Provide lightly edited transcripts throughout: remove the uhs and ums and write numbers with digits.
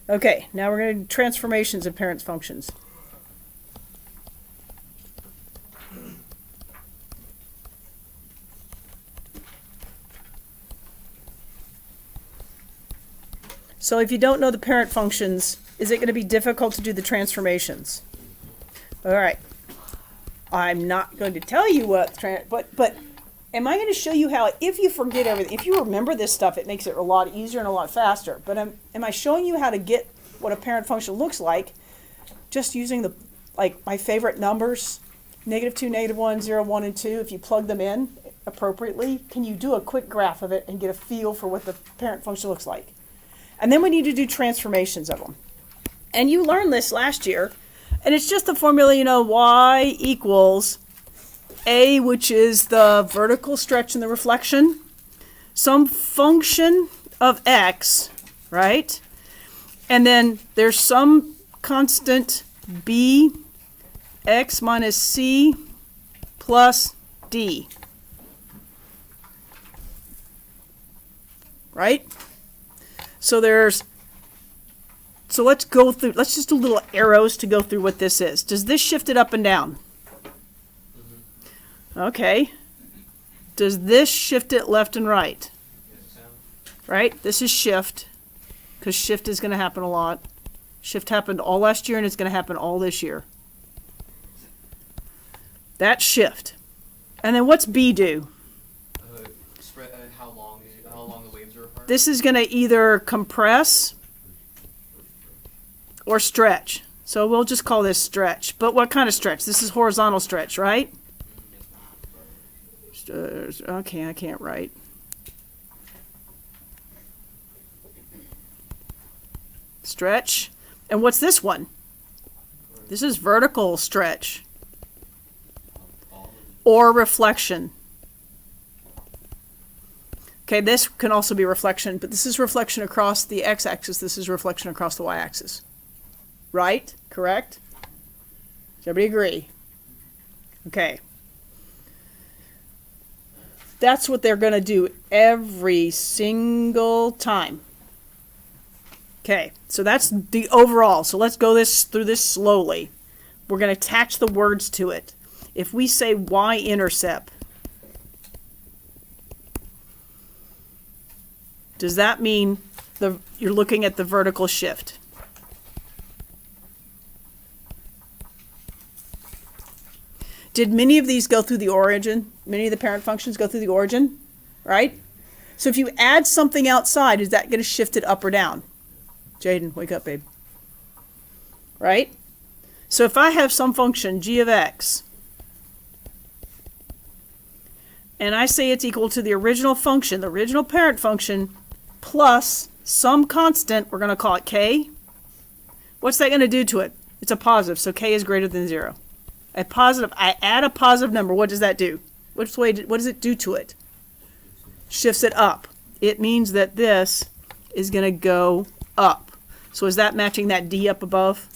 Okay, now we're going to do transformations of parent functions. So if you don't know the parent functions, is it going to be difficult to do the transformations? All right. I'm not going to tell you what, but am I going to show you how, if you forget everything, if you remember this stuff, it makes it a lot easier and a lot faster. But am I showing you how to get what a parent function looks like just using the, like, my favorite numbers, -2, -1, 0, 1, and 2, if you plug them in appropriately, can you do a quick graph of it and get a feel for what the parent function looks like? And then we need to do transformations of them. And you learned this last year, and it's just the formula, y equals a, which is the vertical stretch and the reflection, some function of x, right? And then there's some constant b, x minus c plus d, right? So let's go through, let's just do little arrows to go through what this is. Does this shift it up and down? Okay. Does this shift it left and right? Right? This is shift, because shift is going to happen a lot. Shift happened all last year, and it's going to happen all this year. That's shift. And then what's B do? How long the waves are apart? This is going to either compress or stretch. So we'll just call this stretch. But what kind of stretch? This is horizontal stretch, right? Okay, I can't write. Stretch. And what's this one? This is vertical stretch. Or reflection. Okay, this can also be reflection, but this is reflection across the x-axis. This is reflection across the y-axis. Right? Correct? Does everybody agree? Okay. That's what they're going to do every single time. Okay, so that's the overall. So let's go through this slowly. We're going to attach the words to it. If we say y-intercept, does that mean you're looking at the vertical shift? Did many of these go through the origin? Many of the parent functions go through the origin, right? So if you add something outside, is that going to shift it up or down? Jaden, wake up, babe. Right? So if I have some function, g of x, and I say it's equal to the original function, the original parent function, plus some constant, we're going to call it k. What's that going to do to it? It's a positive, so k is greater than 0. A positive, I add a positive number, what does that do? What does it do to it? Shifts it up. It means that this is going to go up. So is that matching that d up above?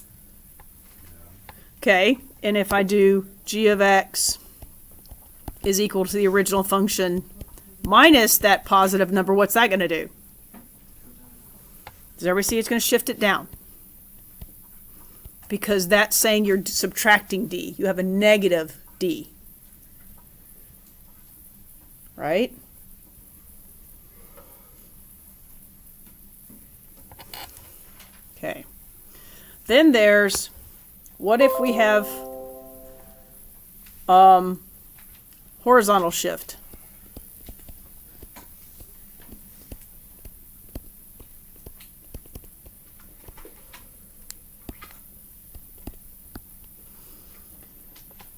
Okay, and if I do g of x is equal to the original function minus that positive number, what's that going to do? Does everybody see it's going to shift it down? Because that's saying you're subtracting d. You have a negative d. Right? Okay. Then there's, what if we have horizontal shift?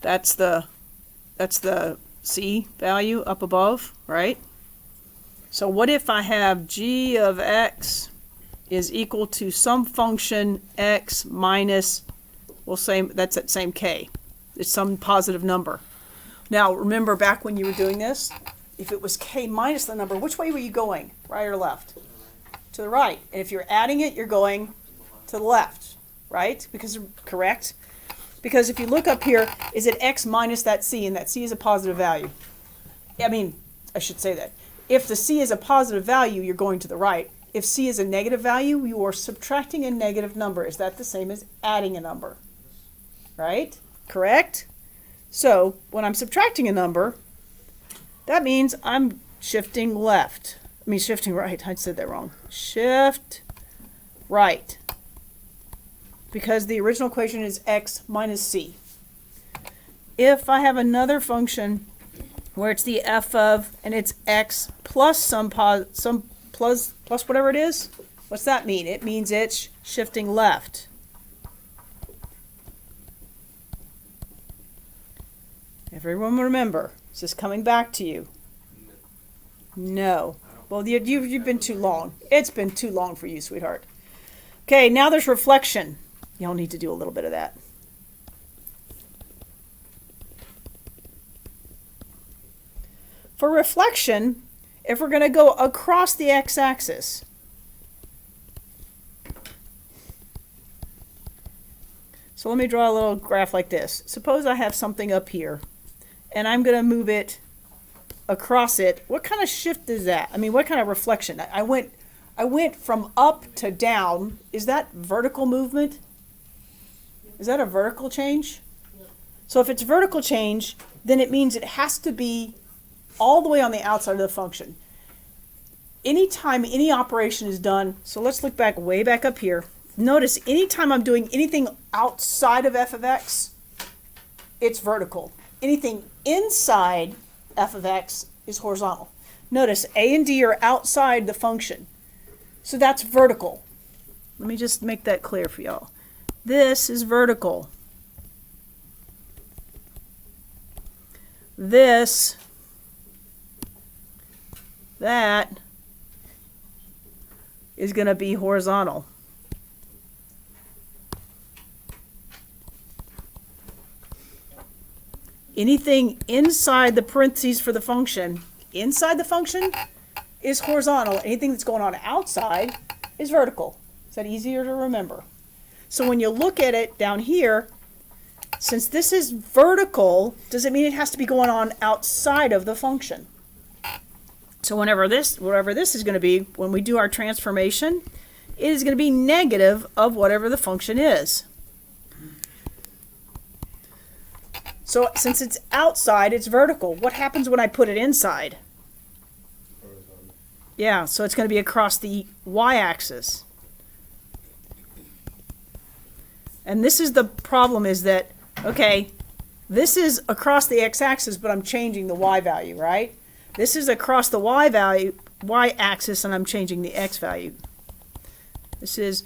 That's the c value up above, right? So what if I have g of x is equal to some function x minus, we'll say that's that same k. It's some positive number. Now remember back when you were doing this, if it was k minus the number, which way were you going? Right or left? To the right. And if you're adding it, you're going to the left, right? Because, correct? Because if you look up here, is it x minus that c, and that c is a positive value? I mean, I should say that. If the c is a positive value, you're going to the right. if c is a negative value, you are subtracting a negative number. Is that the same as adding a number? Right? Correct? So when I'm subtracting a number, that means I'm shifting left. I mean shifting right. I said that wrong. Shift right. Because the original equation is x minus c. If I have another function where it's the f of, and it's x plus some plus whatever it is, what's that mean? It means it's shifting left. Everyone remember, is this coming back to you? No. Well, you've been too long. It's been too long for you, sweetheart. Okay, now there's reflection. Y'all need to do a little bit of that. For reflection, if we're going to go across the x-axis, so let me draw a little graph like this. Suppose I have something up here, and I'm going to move it across it. What kind of shift is that? I mean, what kind of reflection? I went from up to down. Is that vertical movement? Is that a vertical change? So if it's vertical change, then it means it has to be all the way on the outside of the function. Anytime any operation is done, so let's look back way back up here. Notice anytime I'm doing anything outside of f of x, it's vertical. Anything inside f of x is horizontal. Notice a and d are outside the function. So that's vertical. Let me just make that clear for y'all. This is vertical. That is going to be horizontal. Anything inside the parentheses for the function, inside the function is horizontal. Anything that's going on outside is vertical. Is that easier to remember? So when you look at it down here, since this is vertical, does it mean it has to be going on outside of the function? So whatever this is going to be, when we do our transformation, it is going to be negative of whatever the function is. So since it's outside, it's vertical. What happens when I put it inside? Yeah, so it's going to be across the y-axis. And this is the problem, is that, okay, this is across the x-axis, but I'm changing the y value, right? This is across the y-axis, and I'm changing the x value. This is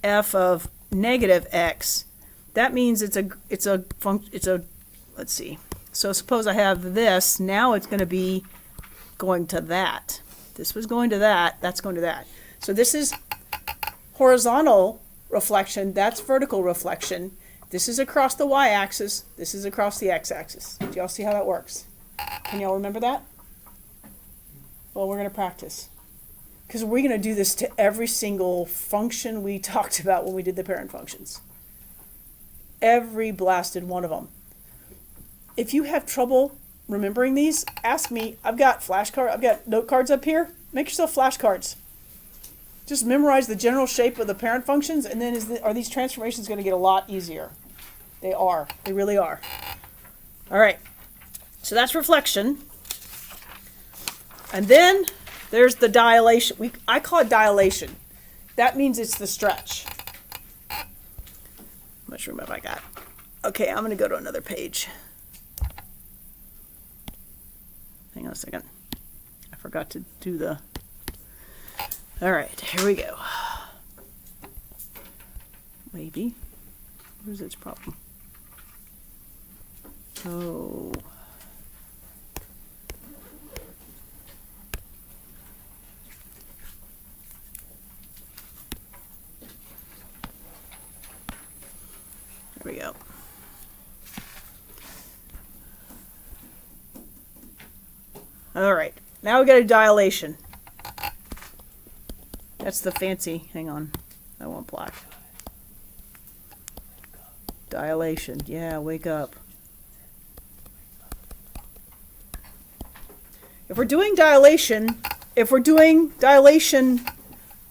f of negative x. That means let's see. So suppose I have this. Now it's going to be going to that. This was going to that. That's going to that. So this is horizontal reflection. That's vertical reflection. This is across the y-axis. This is across the x-axis. Do y'all see how that works? Can y'all remember that? Well, we're going to practice. Because we're going to do this to every single function we talked about when we did the parent functions. Every blasted one of them. If you have trouble remembering these, ask me. I've got note cards up here. Make yourself flashcards. Just memorize the general shape of the parent functions, and then are these transformations going to get a lot easier? They are. They really are. All right. So that's reflection. And then there's the dilation. I call it dilation. That means it's the stretch. How much room have I got? Okay, I'm going to go to another page. Hang on a second. I forgot to do the... All right, here we go. Maybe. Where's its problem? Oh. There we go. All right, now we got a dilation. That's the fancy, hang on, I want black. Dilation, yeah, wake up. If we're doing dilation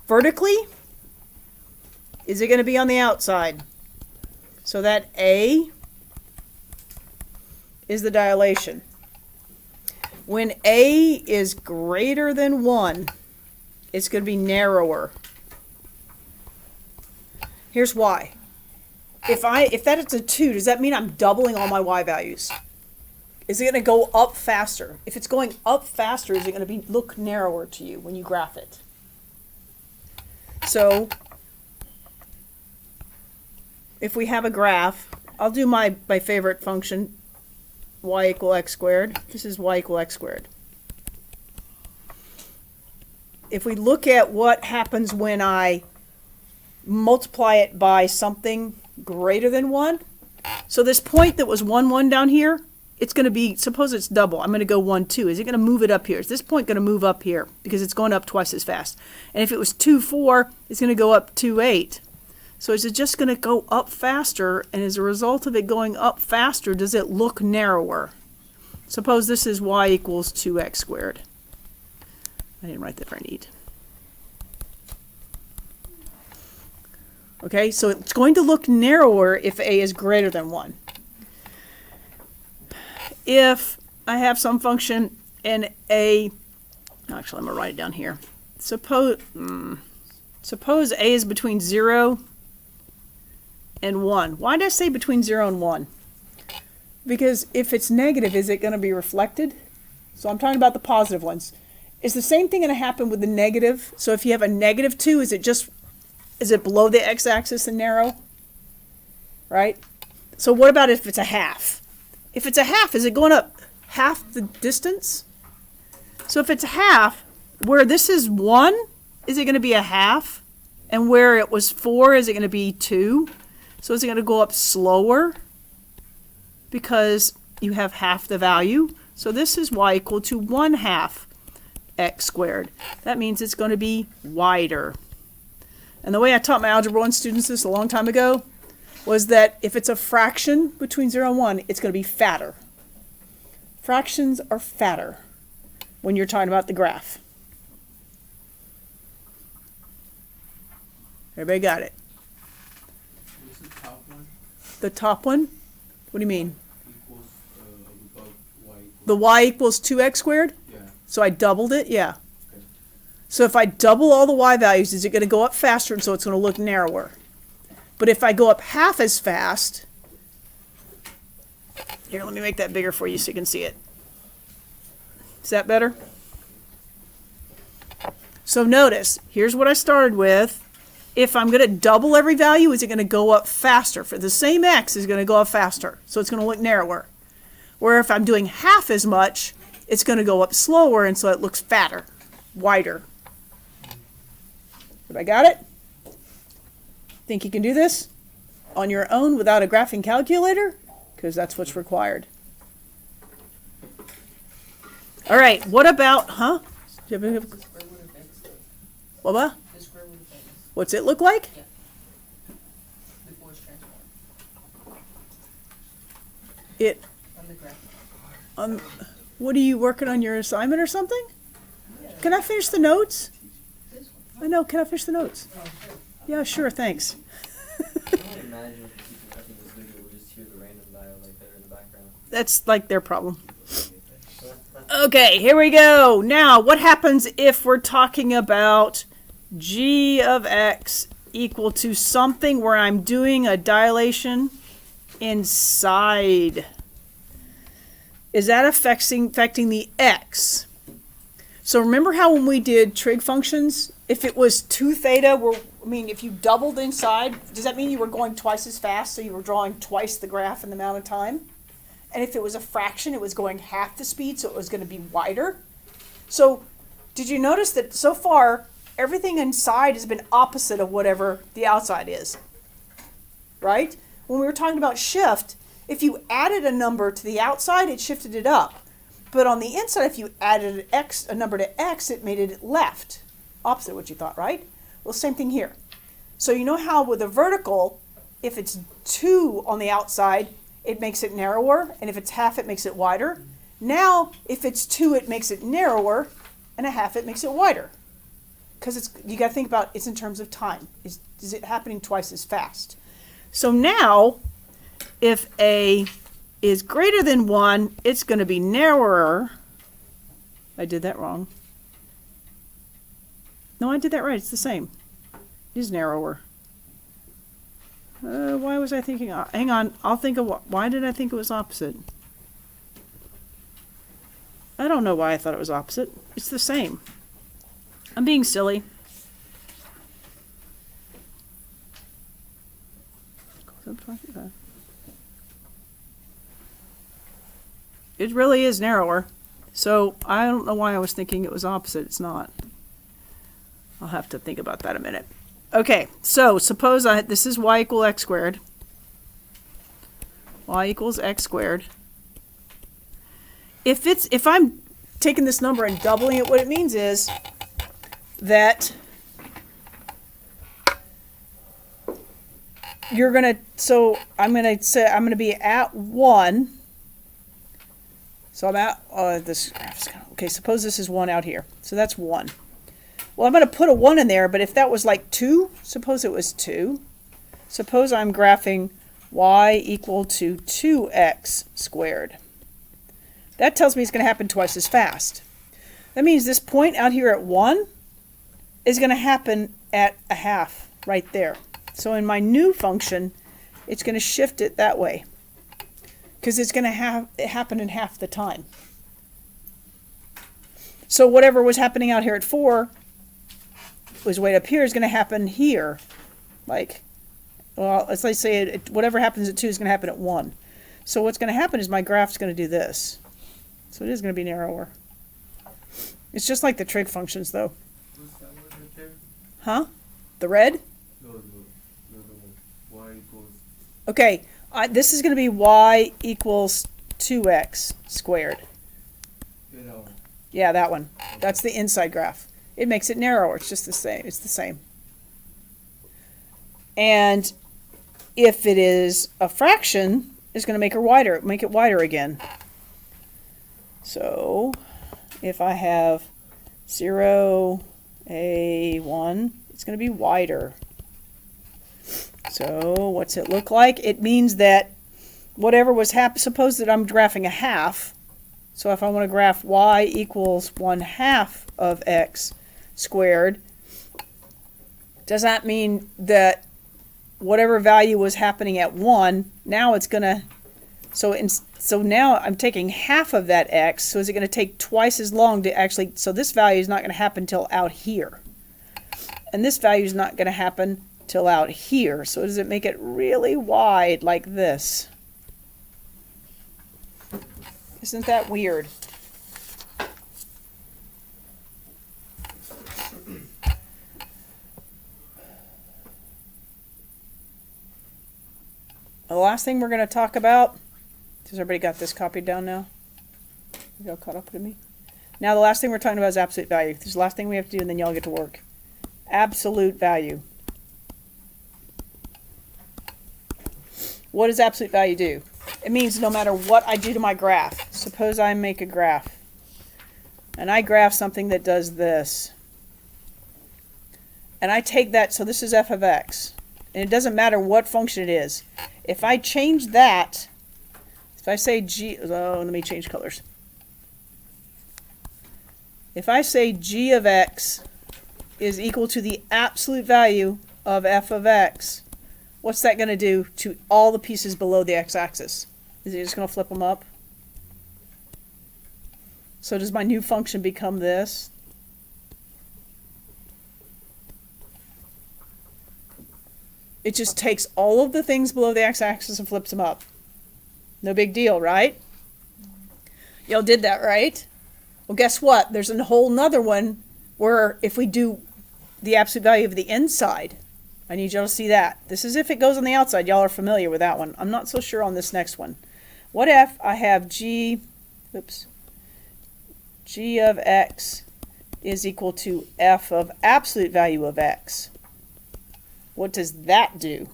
Vertically, is it going to be on the outside? So that A is the dilation. When A is greater than 1, it's going to be narrower. Here's why. If that is a 2, does that mean I'm doubling all my y values? Is it going to go up faster? If it's going up faster, is it going to look narrower to you when you graph it? So if we have a graph, I'll do my favorite function, y equal x squared. This is y equal x squared. If we look at what happens when I multiply it by something greater than 1, so this point that was 1, 1 down here, it's going to be, suppose it's double. I'm going to go 1, 2. Is it going to move it up here? Is this point going to move up here? Because it's going up twice as fast. And if it was 2, 4, it's going to go up 2, 8. So is it just going to go up faster? And as a result of it going up faster, does it look narrower? Suppose this is y equals 2x squared. I didn't write that very neat. Okay, so it's going to look narrower if a is greater than 1. If I have some function and a, actually I'm going to write it down here. Suppose a is between 0 and 1. Why did I say between 0 and 1? Because if it's negative, is it going to be reflected? So I'm talking about the positive ones. Is the same thing going to happen with the negative? So if you have a negative 2, is it below the x-axis and narrow? Right? So what about if it's a half? If it's a half, is it going up half the distance? So if it's a half, where this is 1, is it going to be a half? And where it was 4, is it going to be 2? So is it going to go up slower? Because you have half the value. So this is y equal to 1/2 x squared. That means it's going to be wider. And the way I taught my Algebra 1 students this a long time ago was that if it's a fraction between 0 and 1, it's going to be fatter. Fractions are fatter when you're talking about the graph. Everybody got it? What's the top one? The top one? What do you mean? Equals above y equals. The y equals 2x squared? Yeah. So I doubled it? Yeah. Okay. So if I double all the y values, is it going to go up faster and so it's going to look narrower? But if I go up half as fast, here, let me make that bigger for you so you can see it. Is that better? So notice, here's what I started with. If I'm going to double every value, is it going to go up faster? For the same x, is going to go up faster. So it's going to look narrower. Where if I'm doing half as much, it's going to go up slower, and so it looks fatter, wider. Have I got it? Think you can do this on your own without a graphing calculator? Because that's what's required. All right, what about, huh? Do you have what? What's it look like? Yeah. Before it's transformed. It, On the graph. what are you working on your assignment or something? Can I finish the notes? This one. I know, can I finish the notes? Oh, sure. Yeah, sure, thanks. I can only imagine if people watching this video will just hear the random dial like that in the background. That's like their problem. Okay, here we go. Now, what happens if we're talking about g of x equal to something where I'm doing a dilation inside? Is that affecting the x? So remember how when we did trig functions, if it was 2 theta, if you doubled inside, does that mean you were going twice as fast, so you were drawing twice the graph in the amount of time? And if it was a fraction, it was going half the speed, so it was going to be wider. So did you notice that so far, everything inside has been opposite of whatever the outside is, right? When we were talking about shift, if you added a number to the outside, it shifted it up. But on the inside, if you added a number to x, it made it left, opposite of what you thought, right? Well, same thing here. So you know how with a vertical, if it's 2 on the outside, it makes it narrower, and if it's half, it makes it wider. Now, if it's 2, it makes it narrower, and a half, it makes it wider. because it's, you got to think about it's in terms of time. Is it happening twice as fast? So now, if A is greater than 1, it's going to be narrower. I did that wrong. No, I did that right. It's the same. It is narrower. Why was I thinking? Hang on. I'll think of why did I think it was opposite? I don't know why I thought it was opposite. It's the same. I'm being silly. It really is narrower. So I don't know why I was thinking it was opposite. It's not. I'll have to think about that a minute. Okay, so suppose this is y equal x squared. Y equals x squared. If I'm taking this number and doubling it, what it means is that you're gonna, so I'm gonna say I'm gonna be at 1. So I'm at this. Okay, suppose this is 1 out here. So that's 1. Well, I'm going to put a 1 in there, but if that was like 2, suppose it was 2. Suppose I'm graphing y equal to 2x squared. That tells me it's going to happen twice as fast. That means this point out here at 1 is going to happen at a half right there. So in my new function, it's going to shift it that way, because it's going to have it happen in half the time. So whatever was happening out here at 4 was way up here is going to happen here. Like, well, let's say whatever happens at 2 is going to happen at 1. So what's going to happen is my graph's going to do this. So it is going to be narrower. It's just like the trig functions, though. What's that word right there? Huh? The red? No, the one. Y equals. Okay, this is going to be y equals 2x squared. Yeah, that one. Yeah, that one. That's the inside graph. It makes it narrower. It's just the same. It's the same. And if it is a fraction, it's going to make it wider again. So if I have 0, a1, it's going to be wider. So what's it look like? It means that whatever was happening, suppose that I'm graphing a half. So if I want to graph y equals 1/2 of x squared, does that mean that whatever value was happening at 1, now it's going to, so now I'm taking half of that x, so is it going to take twice as long to actually, so this value is not going to happen till out here. And this value is not going to happen till out here. So does it make it really wide like this? Isn't that weird? The last thing we're going to talk about, has everybody got this copied down now? You all caught up with me? Now the last thing we're talking about is absolute value. This is the last thing we have to do, and then y'all get to work. Absolute value. What does absolute value do? It means no matter what I do to my graph. Suppose I make a graph, and I graph something that does this. And I take that, so this is f of x. And it doesn't matter what function it is. If I change that, if I say g, oh, let me change colors. If I say g of x is equal to the absolute value of f of x, what's that going to do to all the pieces below the x-axis? Is it just going to flip them up? So does my new function become this? It just takes all of the things below the x-axis and flips them up. No big deal, right? Y'all did that, right? Well, guess what? There's a whole nother one where if we do the absolute value of the inside, I need y'all to see that. This is if it goes on the outside. Y'all are familiar with that one. I'm not so sure on this next one. What if I have g of x is equal to f of absolute value of x? What does that do?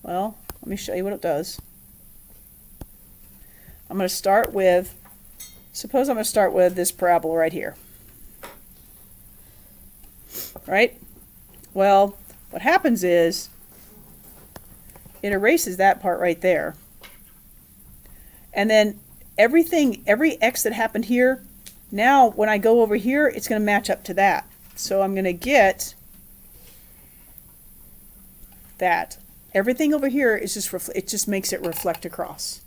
Well, let me show you what it does. I'm going to start with, suppose I'm going to start with this parabola right here. right? Well, what happens is it erases that part right there. And then every X that happened here, now when I go over here, it's going to match up to that. So I'm going to get that. Everything over here is just, it just makes it reflect across.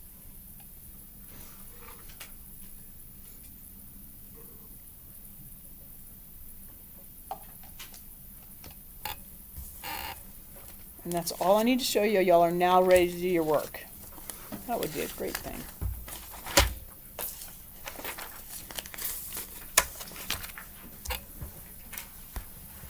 And that's all I need to show you. Y'all are now ready to do your work. That would be a great thing.